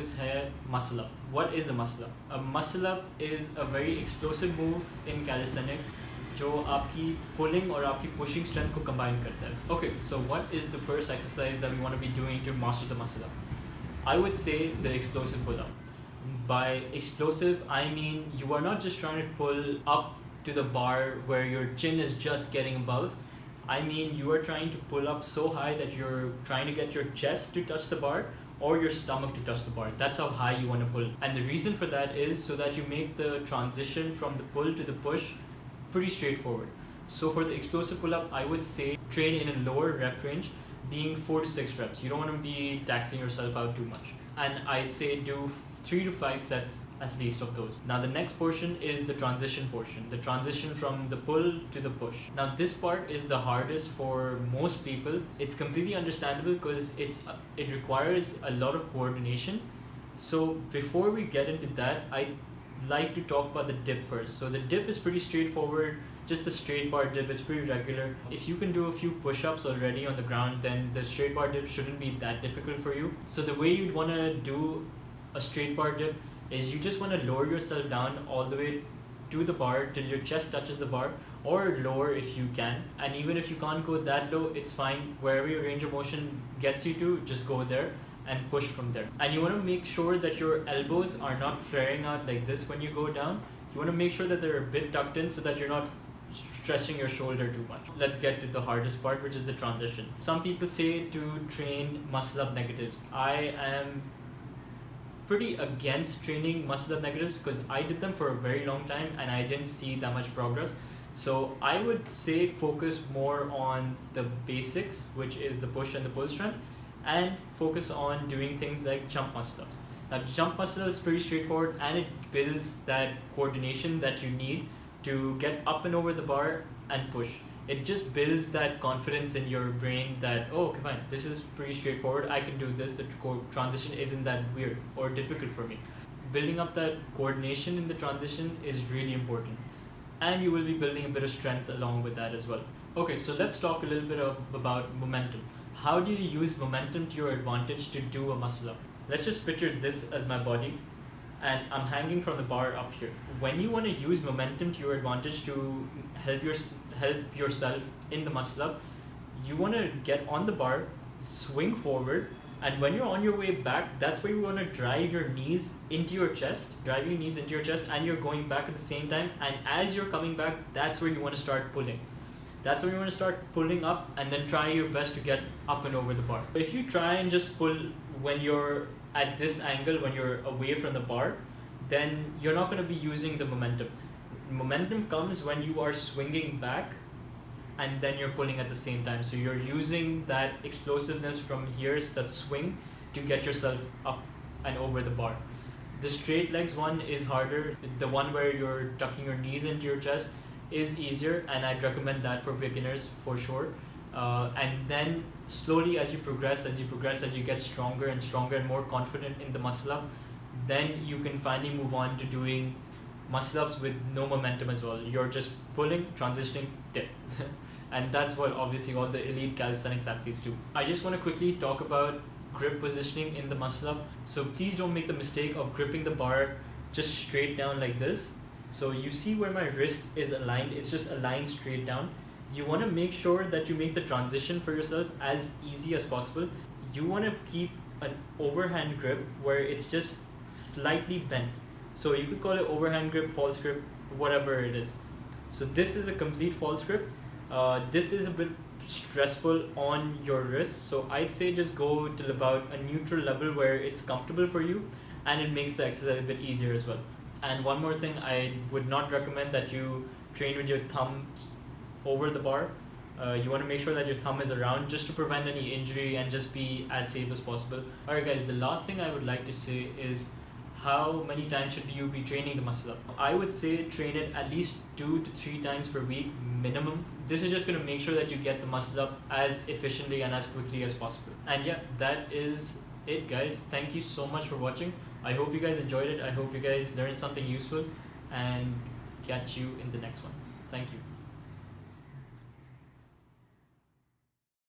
focus hai muscle up. What is a muscle up? A muscle up is a very explosive move in calisthenics जो आपकी pulling और आपकी pushing strength को combine करता है. Okay, so what is the first exercise that we want to be doing to master the muscle up? I would say the explosive pull up. By explosive, I mean you are not just trying to pull up to the bar where your chin is just getting above. I mean you are trying to pull up so high that you're trying to get your chest to touch the bar or your stomach to touch the bar. That's how high you want to pull. And the reason for that is so that you make the transition from the pull to the push pretty straightforward. So for the explosive pull-up, I would say train in a lower rep range, being 4 to 6 reps. You don't want to be taxing yourself out too much. And I'd say do 3 to 5 sets at least of those. Now the next portion is the transition portion, the transition from the pull to the push. Now this part is the hardest for most people. It's completely understandable because it requires a lot of coordination. So before we get into that, I'd like to talk about the dip first. So the dip is pretty straightforward. Just the straight bar dip is pretty regular. If you can do a few push-ups already on the ground, then the straight bar dip shouldn't be that difficult for you. So the way you'd want to do a straight bar dip is you just want to lower yourself down all the way to the bar till your chest touches the bar, or lower if you can. And even if you can't go that low, it's fine. Wherever your range of motion gets you to, just go there and push from there. And you want to make sure that your elbows are not flaring out like this when you go down. You want to make sure that they're a bit tucked in so that you're not stretching your shoulder too much. Let's get to the hardest part, which is the transition. Some people say to train muscle up negatives. I am pretty against training muscle up negatives because I did them for a very long time and I didn't see that much progress. So I would say focus more on the basics, which is the push and the pull strength, and focus on doing things like jump muscle ups. Now jump muscle ups is pretty straightforward and it builds that coordination that you need to get up and over the bar and push. It just builds that confidence in your brain that, oh, okay, fine, this is pretty straightforward, I can do this, the transition isn't that weird or difficult for me. Building up that coordination in the transition is really important. And you will be building a bit of strength along with that as well. Okay, so let's talk a little bit about momentum. How do you use momentum to your advantage to do a muscle up? Let's just picture this as my body and I'm hanging from the bar up here. When you want to use momentum to your advantage to help yourself in the muscle up, you want to get on the bar, swing forward, and when you're on your way back, that's where you want to drive your knees into your chest, and you're going back at the same time. And as you're coming back, that's where you want to start pulling. That's where you want to start pulling up and then try your best to get up and over the bar. If you try and just pull when you're at this angle, when you're away from the bar, then you're not going to be using the momentum. Momentum comes when you are swinging back and then you're pulling at the same time. So you're using that explosiveness from here, that swing, to get yourself up and over the bar. The straight legs one is harder. The one where you're tucking your knees into your chest is easier, and I'd recommend that for beginners for sure. And then slowly as you progress, as you get stronger and more confident in the muscle up, then you can finally move on to doing muscle ups with no momentum as well. You're just pulling, transitioning, dip. And that's what obviously all the elite calisthenics athletes do. I just want to quickly talk about grip positioning in the muscle up. So please don't make the mistake of gripping the bar just straight down like this. So you see where my wrist is aligned, it's just aligned straight down. You want to make sure that you make the transition for yourself as easy as possible. You want to keep an overhand grip where it's just slightly bent. So you could call it overhand grip, false grip, whatever it is. So this is a complete false grip. This is a bit stressful on your wrist. So I'd say just go till about a neutral level where it's comfortable for you and it makes the exercise a bit easier as well. And one more thing, I would not recommend that you train with your thumbs over the bar. You want to make sure that your thumb is around just to prevent any injury and just be as safe as possible. Alright guys, the last thing I would like to say is how many times should you be training the muscle up? I would say train it at least 2 to 3 times per week minimum. This is just going to make sure that you get the muscle up as efficiently and as quickly as possible. And yeah, that is it guys. Thank you so much for watching. I hope you guys enjoyed it. I hope you guys learned something useful, and catch you in the next one. Thank you.